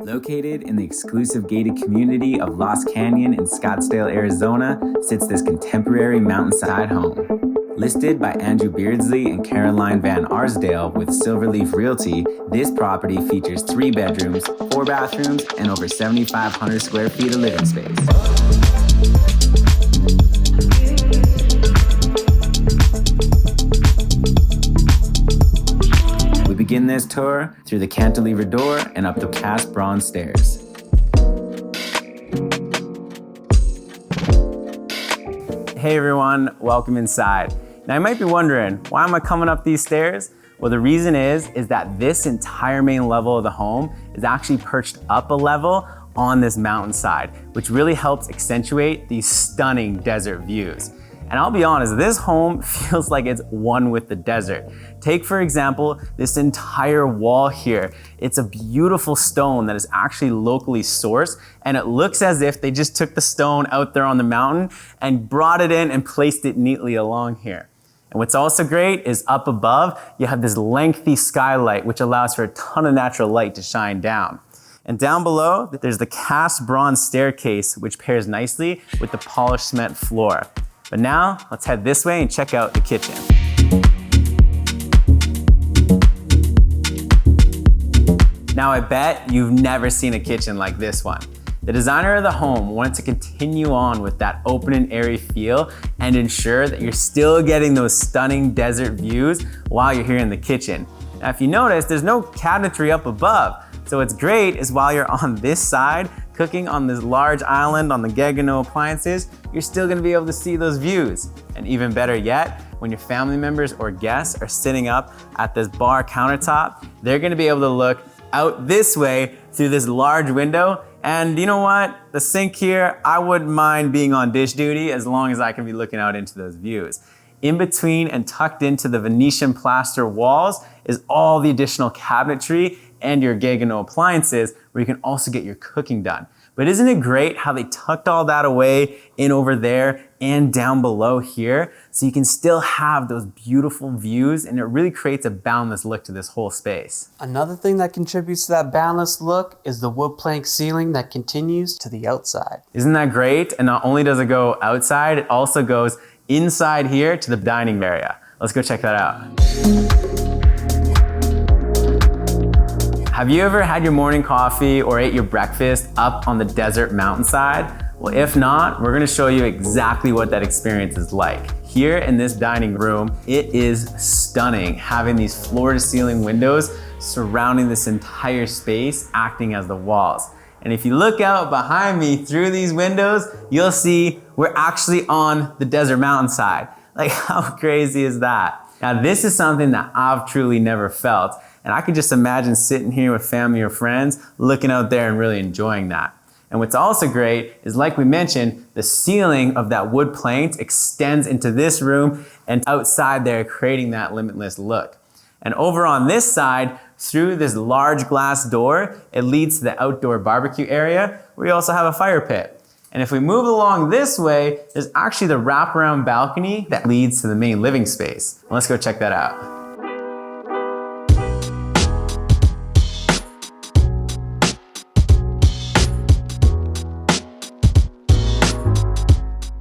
Located in the exclusive gated community of Lost Canyon in Scottsdale, Arizona, sits this contemporary mountainside home. Listed by Andrew Beardsley and Caroline Van Arsdale with Silverleaf Realty, this property features 3 bedrooms, 4 bathrooms, and over 7,500 square feet of living space. We begin this tour through the cantilever door and up the cast bronze stairs. Hey everyone, welcome inside. Now you might be wondering, why am I coming up these stairs? Well, the reason is that this entire main level of the home is actually perched up a level on this mountainside, which really helps accentuate these stunning desert views. And I'll be honest, this home feels like it's one with the desert. Take, for example, this entire wall here. It's a beautiful stone that is actually locally sourced, and it looks as if they just took the stone out there on the mountain and brought it in and placed it neatly along here. And what's also great is up above, you have this lengthy skylight, which allows for a ton of natural light to shine down. And down below, there's the cast bronze staircase, which pairs nicely with the polished cement floor. But now, let's head this way and check out the kitchen. Now I bet you've never seen a kitchen like this one. The designer of the home wanted to continue on with that open and airy feel and ensure that you're still getting those stunning desert views while you're here in the kitchen. Now if you notice, there's no cabinetry up above. So what's great is while you're on this side, cooking on this large island on the Wegulo appliances, you're still gonna be able to see those views. And even better yet, when your family members or guests are sitting up at this bar countertop, they're gonna be able to look out this way through this large window. And you know what? The sink here, I wouldn't mind being on dish duty as long as I can be looking out into those views. In between and tucked into the Venetian plaster walls is all the additional cabinetry and your Wegulo appliances where you can also get your cooking done. But isn't it great how they tucked all that away in over there and down below here so you can still have those beautiful views, and it really creates a boundless look to this whole space. Another thing that contributes to that boundless look is the wood plank ceiling that continues to the outside. Isn't that great? And not only does it go outside, it also goes inside here to the dining area. Let's go check that out. Have you ever had your morning coffee or ate your breakfast up on the desert mountainside? Well, if not, we're gonna show you exactly what that experience is like. Here in this dining room, it is stunning, having these floor-to-ceiling windows surrounding this entire space, acting as the walls. And if you look out behind me through these windows, you'll see we're actually on the desert mountainside. Like, how crazy is that? Now, this is something that I've truly never felt. And I could just imagine sitting here with family or friends, looking out there and really enjoying that. And what's also great is, like we mentioned, the ceiling of that wood plank extends into this room and outside there, creating that limitless look. And over on this side, through this large glass door, it leads to the outdoor barbecue area where you also have a fire pit. And if we move along this way, there's actually the wraparound balcony that leads to the main living space. Let's go check that out.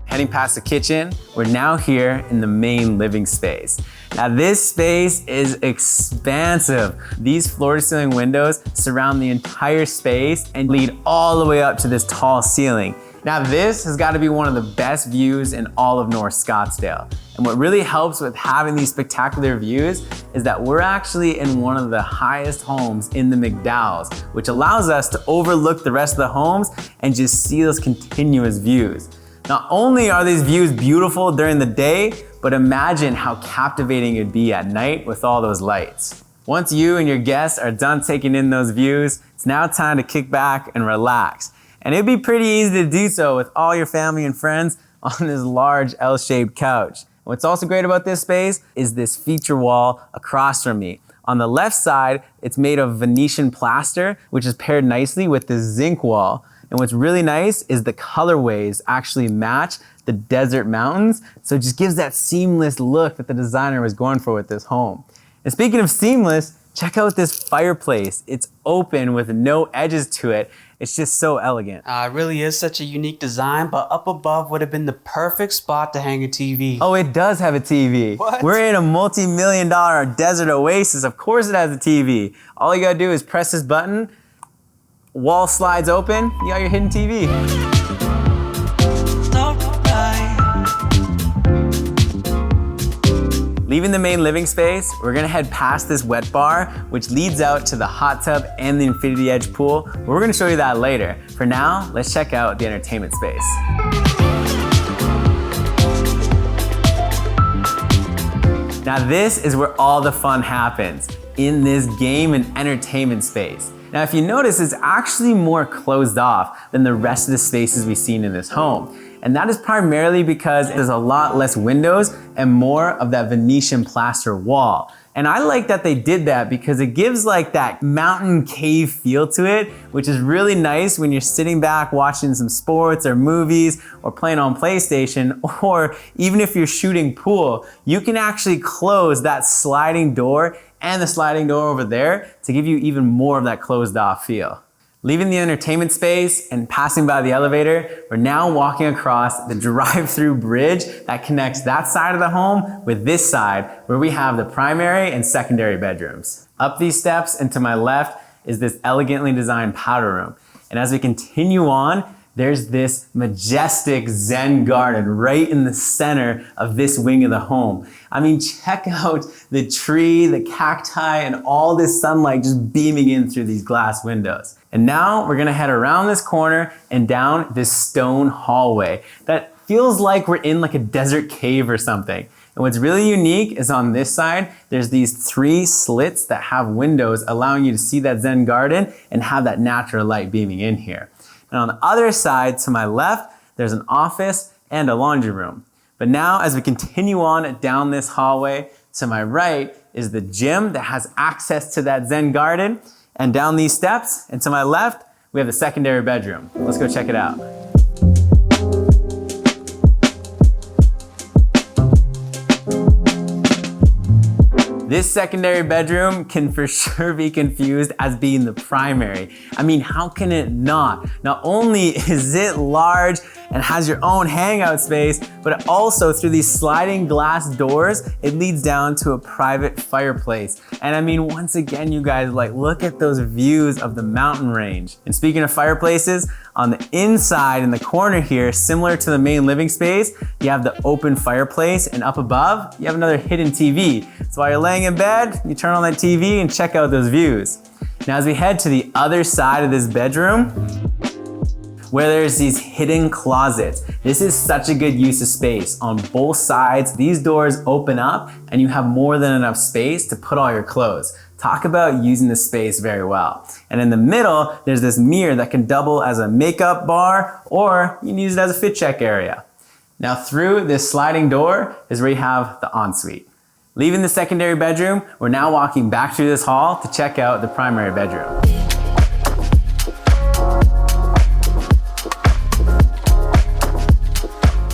Heading past the kitchen, we're now here in the main living space. Now this space is expansive. These floor-to-ceiling windows surround the entire space and lead all the way up to this tall ceiling. Now this has got to be one of the best views in all of North Scottsdale. And what really helps with having these spectacular views is that we're actually in one of the highest homes in the McDowells, which allows us to overlook the rest of the homes and just see those continuous views. Not only are these views beautiful during the day, but imagine how captivating it'd be at night with all those lights. Once you and your guests are done taking in those views, it's now time to kick back and relax. And it'd be pretty easy to do so with all your family and friends on this large L-shaped couch. What's also great about this space is this feature wall across from me. On the left side, it's made of Venetian plaster, which is paired nicely with this zinc wall. And what's really nice is the colorways actually match the desert mountains. So it just gives that seamless look that the designer was going for with this home. And speaking of seamless, Check out this fireplace. It's open with no edges to it. It's just so elegant. It really is such a unique design, but up above would have been the perfect spot to hang a TV. Oh, it does have a TV. What? We're in a multi-million-dollar desert oasis. Of course it has a TV. All you gotta do is press this button, wall slides open, you got your hidden TV. Leaving the main living space, we're gonna head past this wet bar, which leads out to the hot tub and the infinity edge pool. We're gonna show you that later. For now, let's check out the entertainment space. Now this is where all the fun happens, in this game and entertainment space. Now if you notice, it's actually more closed off than the rest of the spaces we've seen in this home. And that is primarily because there's a lot less windows and more of that Venetian plaster wall. And I like that they did that because it gives like that mountain cave feel to it, which is really nice when you're sitting back watching some sports or movies or playing on PlayStation, or even if you're shooting pool, you can actually close that sliding door and the sliding door over there to give you even more of that closed off feel. Leaving the entertainment space and passing by the elevator, we're now walking across the drive-through bridge that connects that side of the home with this side where we have the primary and secondary bedrooms. Up these steps and to my left is this elegantly designed powder room. And as we continue on, there's this majestic Zen garden right in the center of this wing of the home. I mean, check out the tree, the cacti, and all this sunlight just beaming in through these glass windows. And now we're gonna head around this corner and down this stone hallway that feels like we're in like a desert cave or something. And what's really unique is on this side, there's these 3 slits that have windows allowing you to see that Zen garden and have that natural light beaming in here. And on the other side to my left, there's an office and a laundry room. But now as we continue on down this hallway, to my right is the gym that has access to that Zen garden. And down these steps and to my left, we have the secondary bedroom. Let's go check it out. This secondary bedroom can for sure be confused as being the primary. I mean, how can it not? Not only is it large and has your own hangout space, but also through these sliding glass doors, it leads down to a private fireplace. And I mean, once again, you guys, like, look at those views of the mountain range. And speaking of fireplaces, on the inside in the corner here, similar to the main living space, you have the open fireplace, and up above, you have another hidden TV. So while you're laying in bed, you turn on that TV and check out those views. Now as we head to the other side of this bedroom, where there's these hidden closets. This is such a good use of space. On both sides, these doors open up and you have more than enough space to put all your clothes. Talk about using the space very well. And in the middle, there's this mirror that can double as a makeup bar, or you can use it as a fit check area. Now through this sliding door is where you have the ensuite. Leaving the secondary bedroom, we're now walking back through this hall to check out the primary bedroom.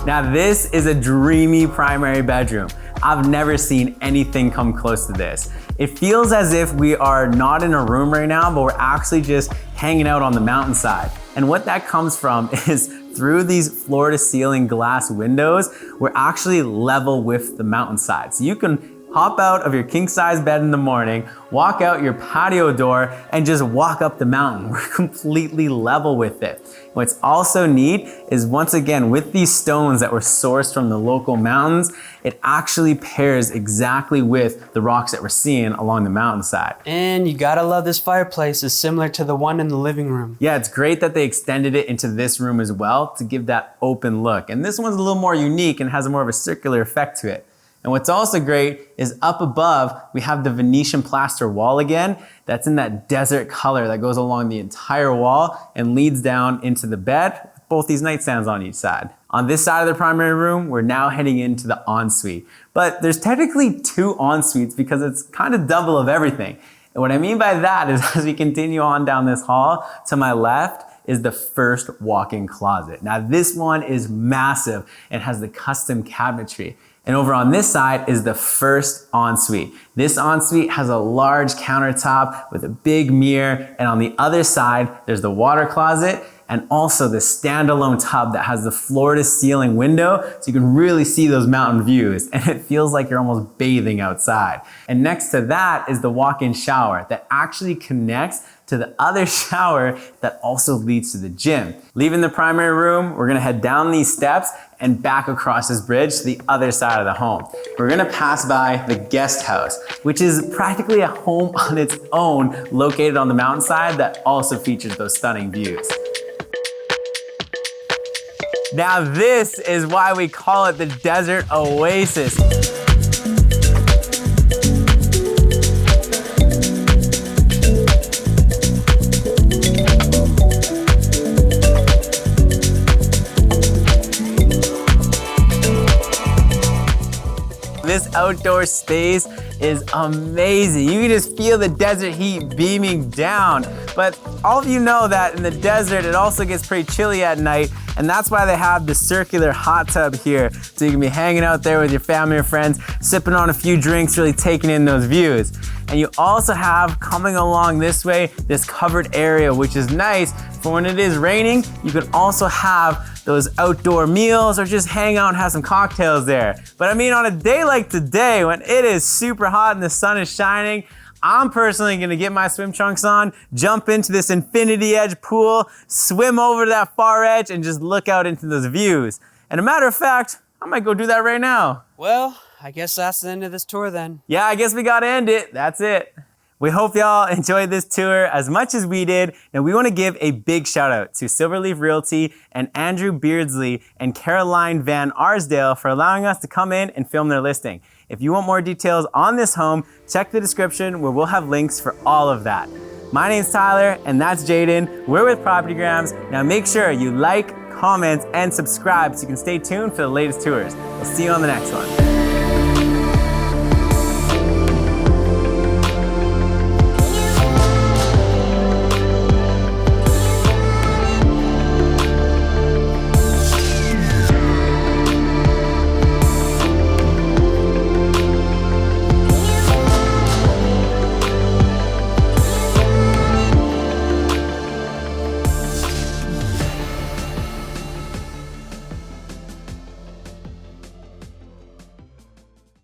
Now this is a dreamy primary bedroom. I've never seen anything come close to this. It feels as if we are not in a room right now, but we're actually just hanging out on the mountainside. And what that comes from is through these floor to ceiling glass windows, we're actually level with the mountainside. So you can hop out of your king size bed in the morning, walk out your patio door, and just walk up the mountain. We're completely level with it. What's also neat is, once again, with these stones that were sourced from the local mountains, it actually pairs exactly with the rocks that we're seeing along the mountainside. And you gotta love this fireplace. It's similar to the one in the living room. Yeah, it's great that they extended it into this room as well to give that open look. And this one's a little more unique and has more of a circular effect to it. And what's also great is up above, we have the Venetian plaster wall again. That's in that desert color that goes along the entire wall and leads down into the bed, with both these nightstands on each side. On this side of the primary room, we're now heading into the ensuite. But there's technically 2 en-suites because it's kind of double of everything. And what I mean by that is, as we continue on down this hall, to my left is the first walk-in closet. Now this one is massive and has the custom cabinetry. And over on this side is the first ensuite. This ensuite has a large countertop with a big mirror, and on the other side, there's the water closet and also the standalone tub that has the floor-to-ceiling window, so you can really see those mountain views, and it feels like you're almost bathing outside. And next to that is the walk-in shower that actually connects to the other shower that also leads to the gym. Leaving the primary room, we're gonna head down these steps and back across this bridge to the other side of the home. We're gonna pass by the guest house, which is practically a home on its own, located on the mountainside that also features those stunning views. Now this is why we call it the Desert Oasis. This outdoor space is amazing. You can just feel the desert heat beaming down. But all of you know that in the desert, it also gets pretty chilly at night, and that's why they have the circular hot tub here. So you can be hanging out there with your family or friends, sipping on a few drinks, really taking in those views. And you also have, coming along this way, this covered area, which is nice for when it is raining. You can also have those outdoor meals or just hang out and have some cocktails there. But I mean, on a day like today, when it is super hot and the sun is shining, I'm personally gonna get my swim trunks on, jump into this infinity edge pool, swim over to that far edge, and just look out into those views. And a matter of fact, I might go do that right now. Well, I guess that's the end of this tour then. Yeah, I guess we gotta end it. That's it. We hope y'all enjoyed this tour as much as we did. And we want to give a big shout out to Silverleaf Realty and Andrew Beardsley and Caroline Van Arsdale for allowing us to come in and film their listing. If you want more details on this home, check the description where we'll have links for all of that. My name's Tyler, and that's Jaden. We're with Propertygrams. Now make sure you like, comment, and subscribe so you can stay tuned for the latest tours. We'll see you on the next one.